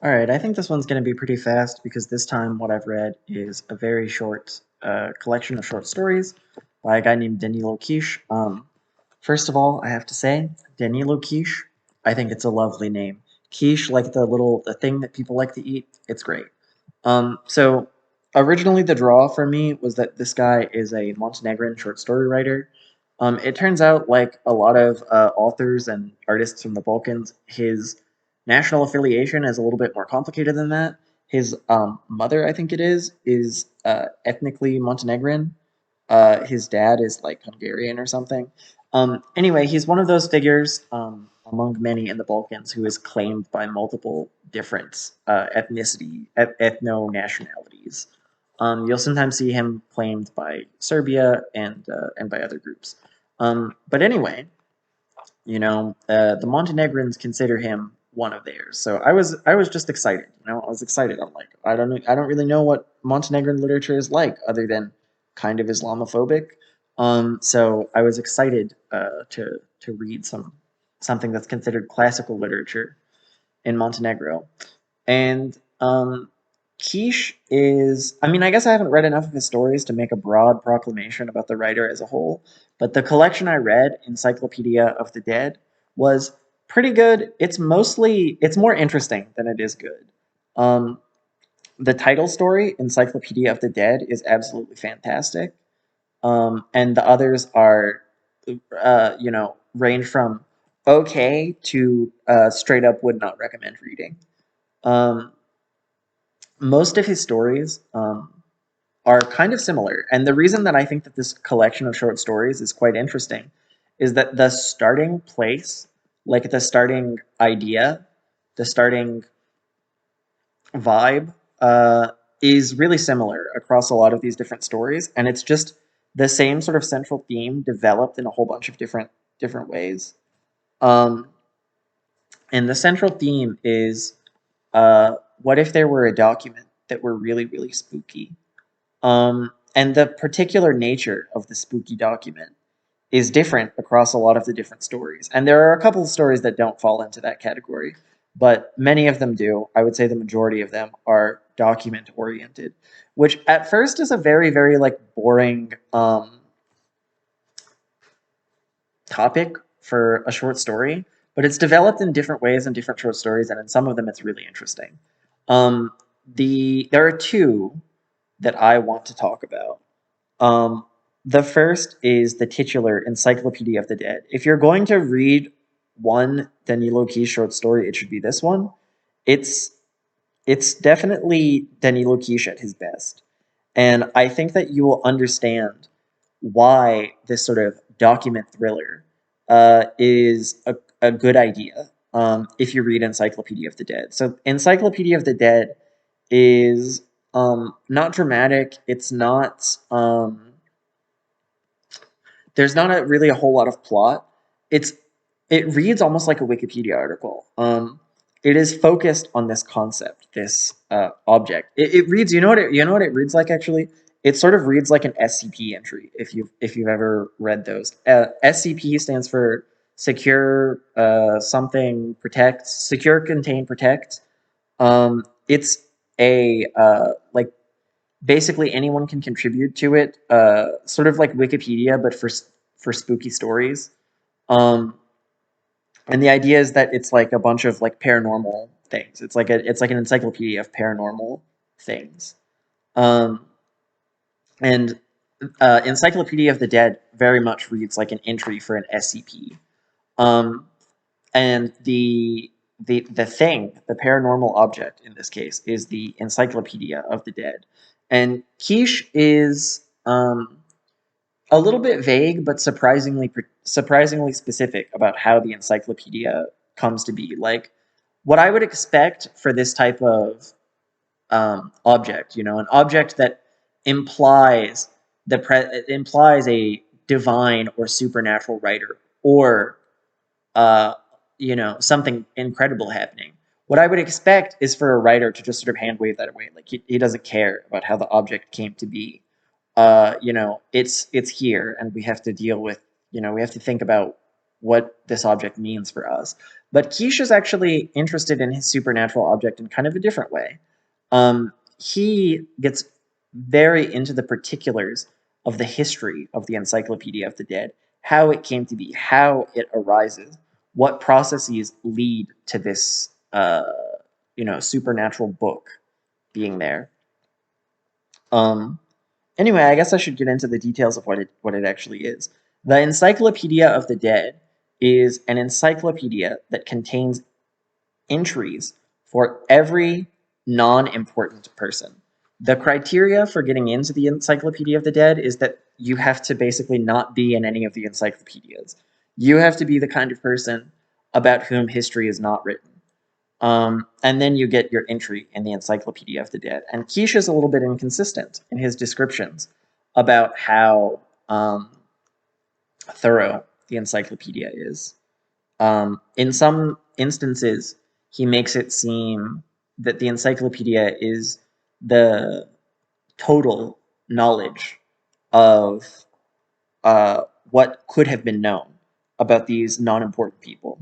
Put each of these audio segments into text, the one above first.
All right, I think this one's going to be pretty fast because this time what I've read is a very short collection of short stories by a guy named Danilo Quiche. First of all, I have to say, Danilo Quiche, I think it's a lovely name. Quiche, like the thing that people like to eat, it's great. So originally the draw for me was that this guy is a Montenegrin short story writer. It turns out, like a lot of authors and artists from the Balkans, his national affiliation is a little bit more complicated than that. His mother, I think is ethnically Montenegrin. His dad is like Hungarian or something. Anyway, he's one of those figures among many in the Balkans who is claimed by multiple different ethno nationalities. You'll sometimes see him claimed by Serbia and by other groups. But anyway, the Montenegrins consider him one of theirs. So I was just excited. I was excited. I'm like, I don't really know what Montenegrin literature is like other than kind of Islamophobic. So I was excited to read something that's considered classical literature in Montenegro. And Quiche is, I mean, I guess I haven't read enough of his stories to make a broad proclamation about the writer as a whole, but the collection I read, Encyclopedia of the Dead, was pretty good. It's more interesting than it is good. Um, the title story, Encyclopedia of the Dead, is absolutely fantastic. And the others are, range from okay to straight up would not recommend reading. Um, Most of his stories are kind of similar. And the reason that I think that this collection of short stories is quite interesting is that the starting place, like the starting idea, the starting vibe, is really similar across a lot of these different stories. And it's just the same sort of central theme developed in a whole bunch of different ways. Um, and the central theme is what if there were a document that were really, really spooky? And the particular nature of the spooky document is different across a lot of the different stories. And there are a couple of stories that don't fall into that category, but many of them do. I would say the majority of them are document oriented, which at first is a very, very like boring topic for a short story, but it's developed in different ways in different short stories, and in some of them it's really interesting. Um, there are two that I want to talk about. Um, the first is the titular Encyclopedia of the Dead. If you're going to read one Danilo Key short story, it should be this one. It's it's definitely Danilo Kish at his best. And I think that you will understand why this sort of document thriller is a good idea if you read Encyclopedia of the Dead. So, Encyclopedia of the Dead is not dramatic. It's not. There's not really a whole lot of plot. It's it reads almost like a Wikipedia article. It is focused on this concept, this object. It reads. You know what it reads like actually. It sort of reads like an SCP entry if you've ever read those. SCP stands for secure something protect, secure contain protect. It's a like basically anyone can contribute to it, sort of like Wikipedia, but for spooky stories. Um, and the idea is that it's like a bunch of like paranormal things. It's like an encyclopedia of paranormal things. Um, and Encyclopedia of the Dead very much reads like an entry for an SCP. Um, and the paranormal object in this case, is the Encyclopedia of the Dead. And Quiche is a little bit vague, but surprisingly specific about how the encyclopedia comes to be. Like what I would expect for this type of object, an object that implies implies a divine or supernatural writer, or uh, something incredible happening. What I would expect is for a writer to just sort of hand wave that away, like he doesn't care about how the object came to be. It's here, and we have to deal with, we have to think about what this object means for us. But Quiche is actually interested in his supernatural object in kind of a different way. He gets very into the particulars of the history of the Encyclopedia of the Dead, how it came to be, how it arises, what processes lead to this, supernatural book being there. Um, Anyway, I guess I should get into the details of what it actually is. The Encyclopedia of the Dead is an encyclopedia that contains entries for every non-important person. The criteria for getting into the Encyclopedia of the Dead is that you have to basically not be in any of the encyclopedias. You have to be the kind of person about whom history is not written. And then you get your entry in the Encyclopedia of the Dead. And Quiche is a little bit inconsistent in his descriptions about how thorough the encyclopedia is. In some instances, he makes it seem that the encyclopedia is the total knowledge of what could have been known about these non-important people.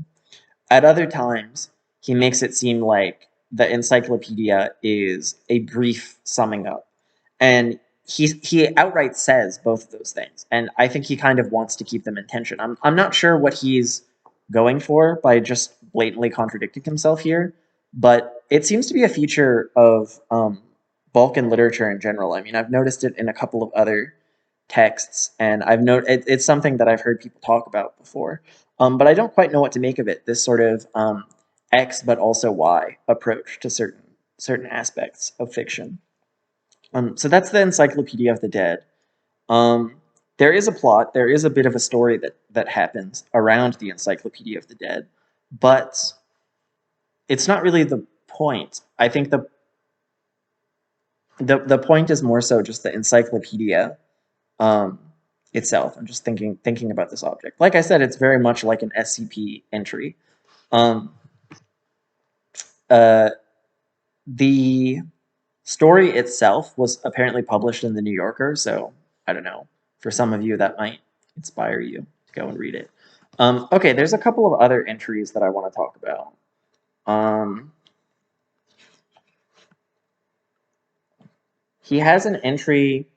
At other times, he makes it seem like the encyclopedia is a brief summing up. And he outright says both of those things. And I think he kind of wants to keep them in tension. I'm not sure what he's going for by just blatantly contradicting himself here, but it seems to be a feature of Balkan literature in general. I mean, I've noticed it in a couple of other texts, and it's something that I've heard people talk about before. But I don't quite know what to make of it. This sort of X but also Y approach to certain aspects of fiction. So that's the Encyclopedia of the Dead. Um, there is a plot. There is a bit of a story that happens around the Encyclopedia of the Dead, but it's not really the point. I think the point is more so just the encyclopedia um, itself. I'm just thinking about this object. Like I said, it's very much like an SCP entry. Um, uh, the story itself was apparently published in the New Yorker, so I don't know. For some of you, that might inspire you to go and read it. Okay, there's a couple of other entries that I want to talk about. He has an entry.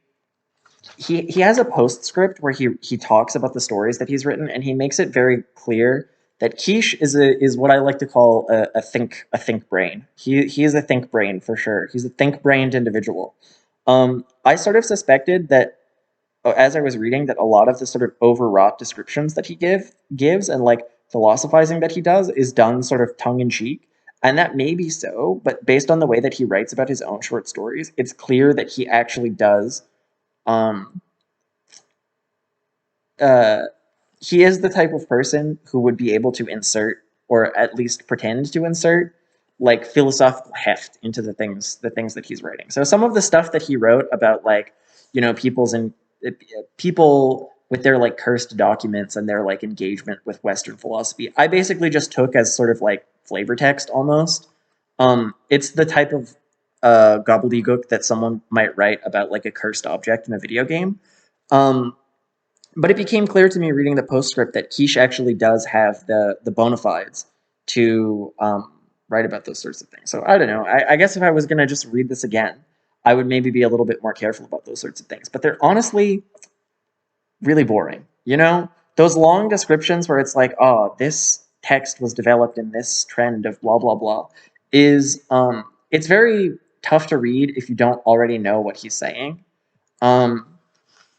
He has a postscript where he talks about the stories that he's written, and he makes it very clear that Quiche is what I like to call a think brain. He is a think brain for sure. He's a think brained individual. I sort of suspected that as I was reading that a lot of the sort of overwrought descriptions that he gives and like philosophizing that he does is done sort of tongue in cheek. And that may be so, but based on the way that he writes about his own short stories, it's clear that he actually does um, uh, he is the type of person who would be able to insert, or at least pretend to insert, like philosophical heft into the things that he's writing. So some of the stuff that he wrote about like, people with their like cursed documents and their like engagement with Western philosophy, I basically just took as sort of like flavor text almost. It's the type of gobbledygook that someone might write about like a cursed object in a video game. Um, but it became clear to me reading the postscript that Quiche actually does have the bona fides to write about those sorts of things. So I don't know. I guess if I was going to just read this again, I would maybe be a little bit more careful about those sorts of things. But they're honestly really boring. Those long descriptions where it's like, oh, this text was developed in this trend of blah blah blah, is it's very tough to read if you don't already know what he's saying. Um,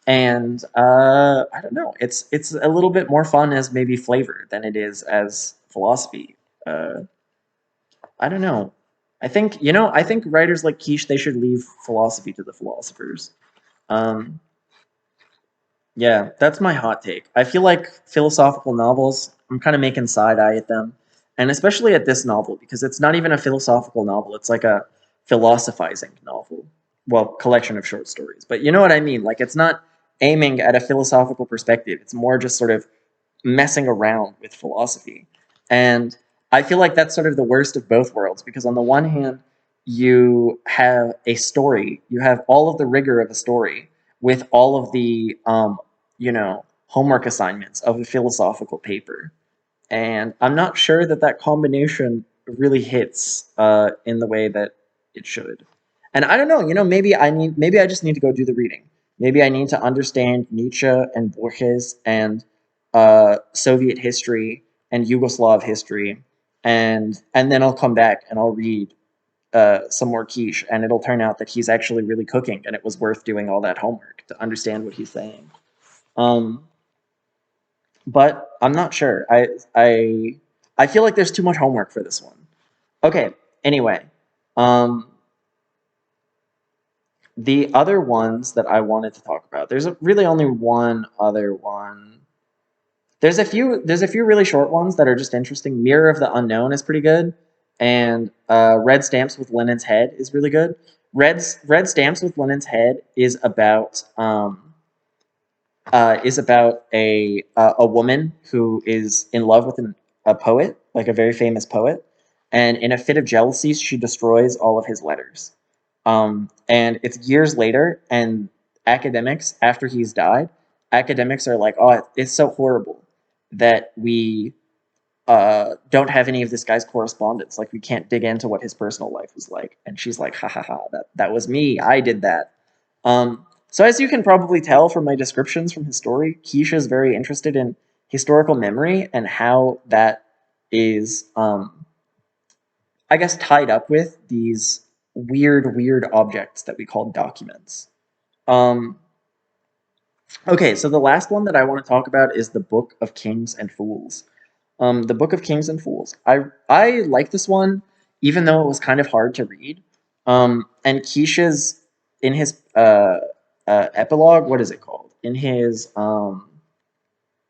and I don't know. It's a little bit more fun as maybe flavor than it is as philosophy. Uh, I don't know. I think writers like Quiche, they should leave philosophy to the philosophers. Um, yeah, that's my hot take. I feel like philosophical novels, I'm kind of making side eye at them, and especially at this novel because it's not even a philosophical novel. It's like a philosophizing novel. Well, collection of short stories, but you know what I mean. Like it's not aiming at a philosophical perspective. It's more just sort of messing around with philosophy. And I feel like that's sort of the worst of both worlds because on the one hand, you have a story, you have all of the rigor of a story with all of the homework assignments of a philosophical paper. and I'm not sure that that combination really hits in the way that it should. And I don't know, maybe I just need to go do the reading. Maybe I need to understand Nietzsche and Borges and Soviet history and Yugoslav history, and then I'll come back and I'll read some more quiche, and it'll turn out that he's actually really cooking, and it was worth doing all that homework to understand what he's saying. Um, but I'm not sure. I feel like there's too much homework for this one. Okay. Anyway, um, the other ones that I wanted to talk about. There's really only one other one. There's a few really short ones that are just interesting. Mirror of the Unknown is pretty good, and Red Stamps with Lenin's Head is really good. Red Stamps with Lenin's Head is about a woman who is in love with a poet, like a very famous poet, and in a fit of jealousy, she destroys all of his letters. And it's years later, and academics, after he's died, academics are like, "Oh, it's so horrible that we don't have any of this guy's correspondence. Like, we can't dig into what his personal life was like." And she's like, "Ha ha ha! That was me. I did that." So as you can probably tell from my descriptions from his story, Keisha is very interested in historical memory and how that is, I guess, tied up with these weird objects that we call documents. Um, okay, so the last one that I want to talk about is the Book of Kings and Fools. The Book of Kings and Fools. I like this one, even though it was kind of hard to read. And Keisha's in his epilogue. What is it called? In his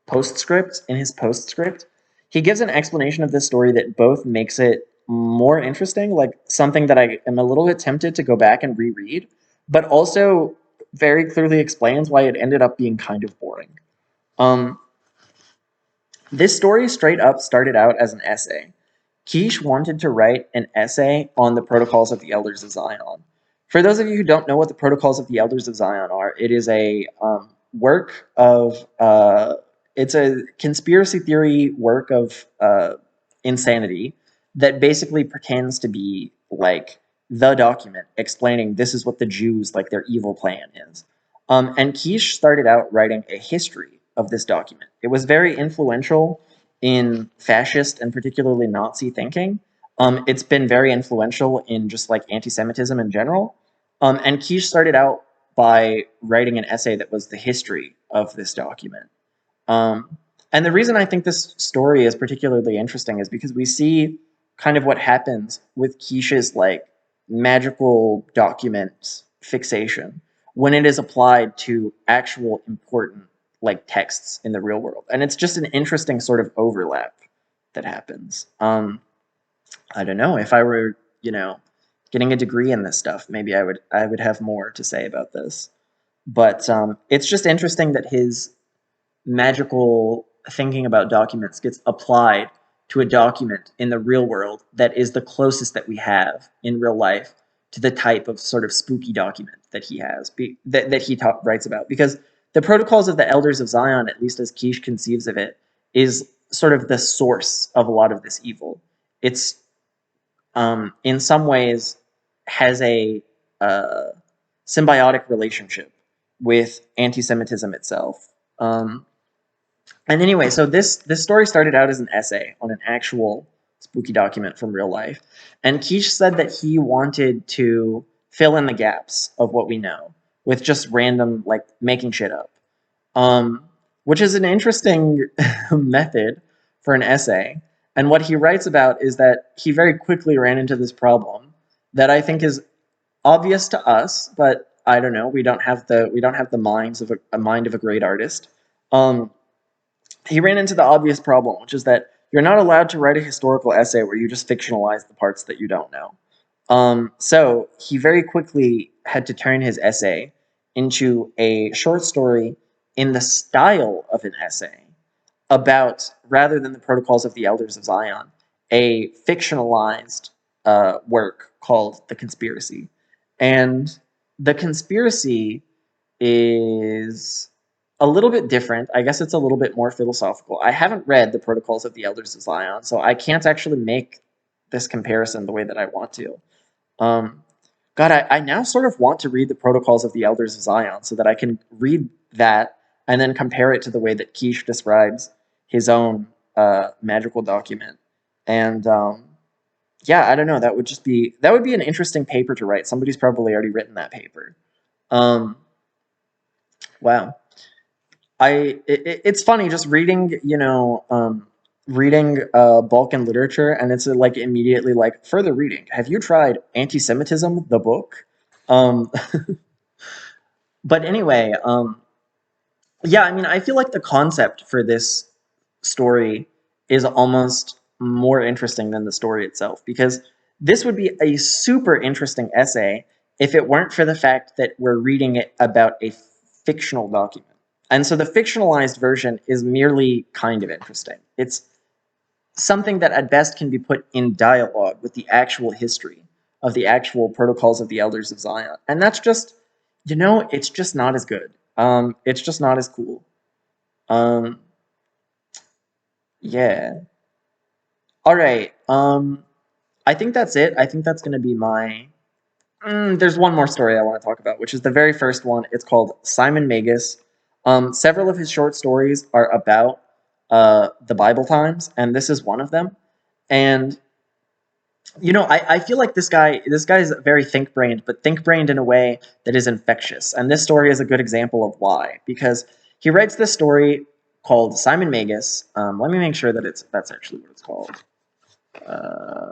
postscript. In his postscript, he gives an explanation of this story that both makes it more interesting, like something that I am a little bit tempted to go back and reread, but also very clearly explains why it ended up being kind of boring. Um, this story straight up started out as an essay. Quiche wanted to write an essay on the Protocols of the Elders of Zion. For those of you who don't know what the Protocols of the Elders of Zion are, it is a work of, it's a conspiracy theory work of insanity that basically pretends to be like the document explaining this is what the Jews, like their evil plan is. And Quiche started out writing a history of this document. It was very influential in fascist and particularly Nazi thinking. It's been very influential in just like anti-Semitism in general. And Quiche started out by writing an essay that was the history of this document. Um, and the reason I think this story is particularly interesting is because we see kind of what happens with Quiche's like magical document fixation when it is applied to actual important like texts in the real world. And it's just an interesting sort of overlap that happens. I don't know if I were, getting a degree in this stuff, maybe I would have more to say about this. But it's just interesting that his magical thinking about documents gets applied to a document in the real world that is the closest that we have in real life to the type of sort of spooky document that he has that he writes about, because the Protocols of the Elders of Zion, at least as Quiche conceives of it, is sort of the source of a lot of this evil. It's in some ways has a uh, symbiotic relationship with anti-Semitism itself. And anyway, so this story started out as an essay on an actual spooky document from real life, and Quiche said that he wanted to fill in the gaps of what we know with just random like making shit up, um, which is an interesting method for an essay. And what he writes about is that he very quickly ran into this problem that I think is obvious to us, but I don't know. We don't have the minds of a mind of a great artist. Um, he ran into the obvious problem, which is that you're not allowed to write a historical essay where you just fictionalize the parts that you don't know. So he very quickly had to turn his essay into a short story in the style of an essay about, rather than the Protocols of the Elders of Zion, a fictionalized work called The Conspiracy. And The Conspiracy is a little bit different. I guess it's a little bit more philosophical. I haven't read the Protocols of the Elders of Zion, so I can't actually make this comparison the way that I want to. Um, God, I now sort of want to read the Protocols of the Elders of Zion so that I can read that and then compare it to the way that Quiche describes his own magical document. And yeah, I don't know. That would be an interesting paper to write. Somebody's probably already written that paper. Um, wow. It's funny just reading, reading Balkan literature, and it's like immediately like further reading. Have you tried Anti-Semitism, the book? Um, but anyway, yeah, I mean, I feel like the concept for this story is almost more interesting than the story itself, because this would be a super interesting essay if it weren't for the fact that we're reading it about a fictional document. And so the fictionalized version is merely kind of interesting. It's something that at best can be put in dialogue with the actual history of the actual protocols of the elders of Zion. And that's just, it's just not as good. It's just not as cool. Um, yeah. All right. I think that's it. I think that's going to be my. There's one more story I want to talk about, which is the very first one. It's called Simon Magus. Several of his short stories are about the Bible times, and this is one of them. And I feel like this guy's very think-brained, but think-brained in a way that is infectious. And this story is a good example of why, because he writes this story called Simon Magus. Let me make sure that that's actually what it's called.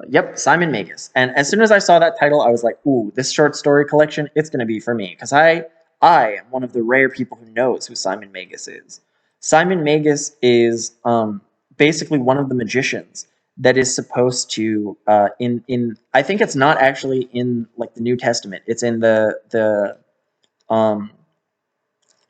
Yep, Simon Magus. And as soon as I saw that title, I was like, ooh, this short story collection, it's going to be for me. Because I am one of the rare people who knows who Simon Magus is. Simon Magus is basically one of the magicians that is supposed to, I think it's not actually in like the New Testament. It's in um,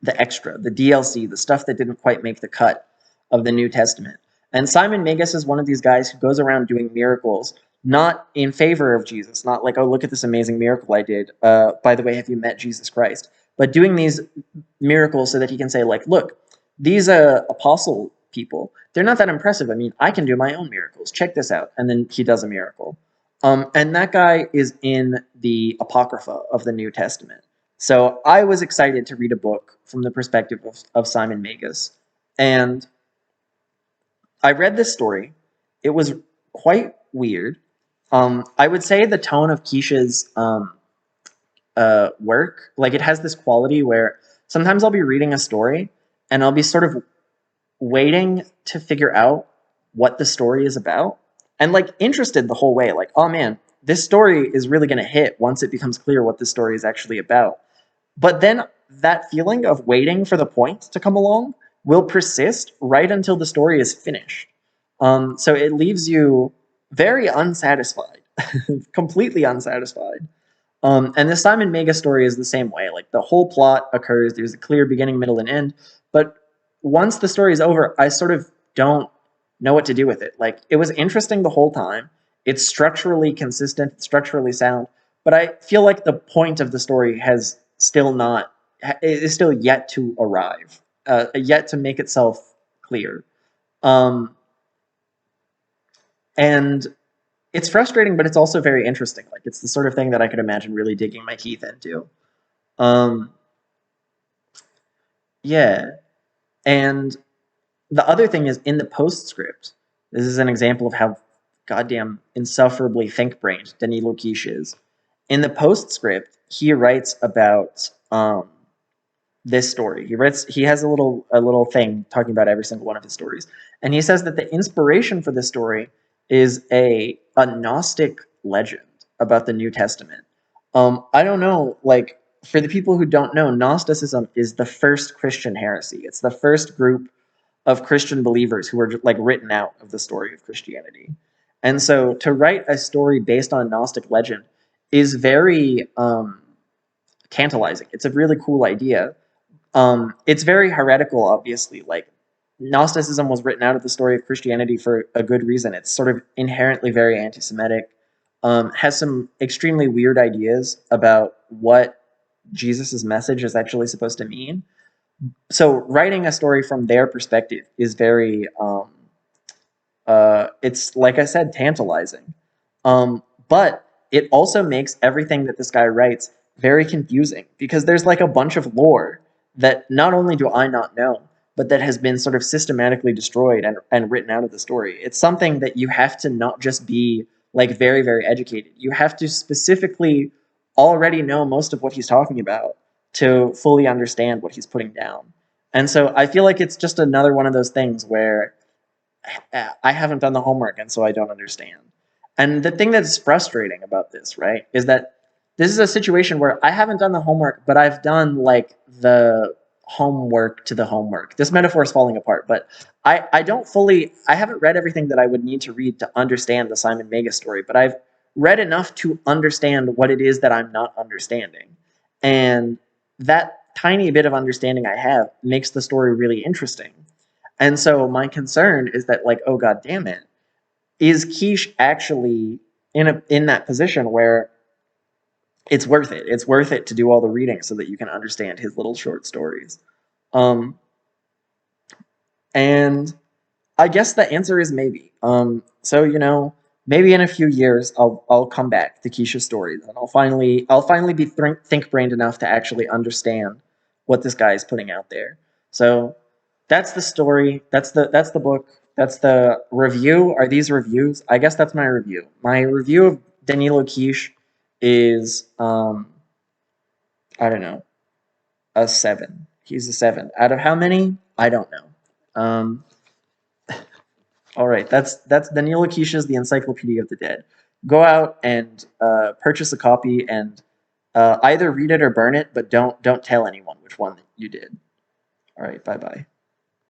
the extra, the DLC, the stuff that didn't quite make the cut of the New Testament. And Simon Magus is one of these guys who goes around doing miracles, not in favor of Jesus, not like, oh, look at this amazing miracle I did. By the way, have you met Jesus Christ? But doing these miracles so that he can say, like, look, these apostle people, they're not that impressive. I mean, I can do my own miracles. Check this out. And then he does a miracle. And that guy is in the Apocrypha of the New Testament. So I was excited to read a book from the perspective of Simon Magus. And I read this story. It was quite weird. I would say the tone of Keisha's work, like it has this quality where sometimes I'll be reading a story and I'll be sort of waiting to figure out what the story is about and like interested the whole way. Like, oh man, this story is really going to hit once it becomes clear what the story is actually about. But then that feeling of waiting for the point to come along will persist right until the story is finished. So it leaves you very unsatisfied, completely unsatisfied. And the Simon Magus story is the same way. Like the whole plot occurs, there's a clear beginning, middle, and end. But once the story is over, I sort of don't know what to do with it. Like it was interesting the whole time. It's structurally consistent, structurally sound, but I feel like the point of the story has still not is still yet to arrive, yet to make itself clear. Um, and it's frustrating, but it's also very interesting. Like it's the sort of thing that I could imagine really digging my teeth into. Um, yeah, and the other thing is in the postscript. This is an example of how goddamn insufferably think-brained Denis Loquiche is. In the postscript, he writes about this story. He has a little thing talking about every single one of his stories, and he says that the inspiration for this story is a Gnostic legend about the New Testament. I don't know, like for the people who don't know, Gnosticism is the first Christian heresy. It's the first group of Christian believers who were like written out of the story of Christianity. And so to write a story based on a Gnostic legend is very tantalizing. It's a really cool idea. It's very heretical, obviously. Like Gnosticism was written out of the story of Christianity for a good reason. It's sort of inherently very anti-Semitic. Has some extremely weird ideas about what Jesus's message is actually supposed to mean. So writing a story from their perspective is very it's like I said, tantalizing. But it also makes everything that this guy writes very confusing because there's like a bunch of lore that not only do I not know, but that has been sort of systematically destroyed and written out of the story. It's something that you have to not just be like very, very educated. You have to specifically already know most of what he's talking about to fully understand what he's putting down. And so I feel like it's just another one of those things where I haven't done the homework and so I don't understand. And the thing that's frustrating about this, right, is that this is a situation where I haven't done the homework, but I've done like the homework to the homework. This metaphor is falling apart, but I don't fully, I haven't read everything that I would need to read to understand the Simon Mega story, but I've read enough to understand what it is that I'm not understanding. And that tiny bit of understanding I have makes the story really interesting. And so my concern is that, like, oh god damn it, is Quiche actually in that position where it's worth it? It's worth it to do all the reading so that you can understand his little short stories. Um, and I guess the answer is maybe. So maybe in a few years I'll come back to Keisha's stories and I'll finally be think brained enough to actually understand what this guy is putting out there. So that's the story. That's the book. That's the review. Are these reviews? I guess that's my review. My review of Danilo Quiche is I don't know, a 7. He's a 7 out of how many? I don't know. All right, that's Danilo Quiche's The Encyclopedia of the Dead. Go out and purchase a copy and either read it or burn it, but don't tell anyone which one you did. All right, bye bye.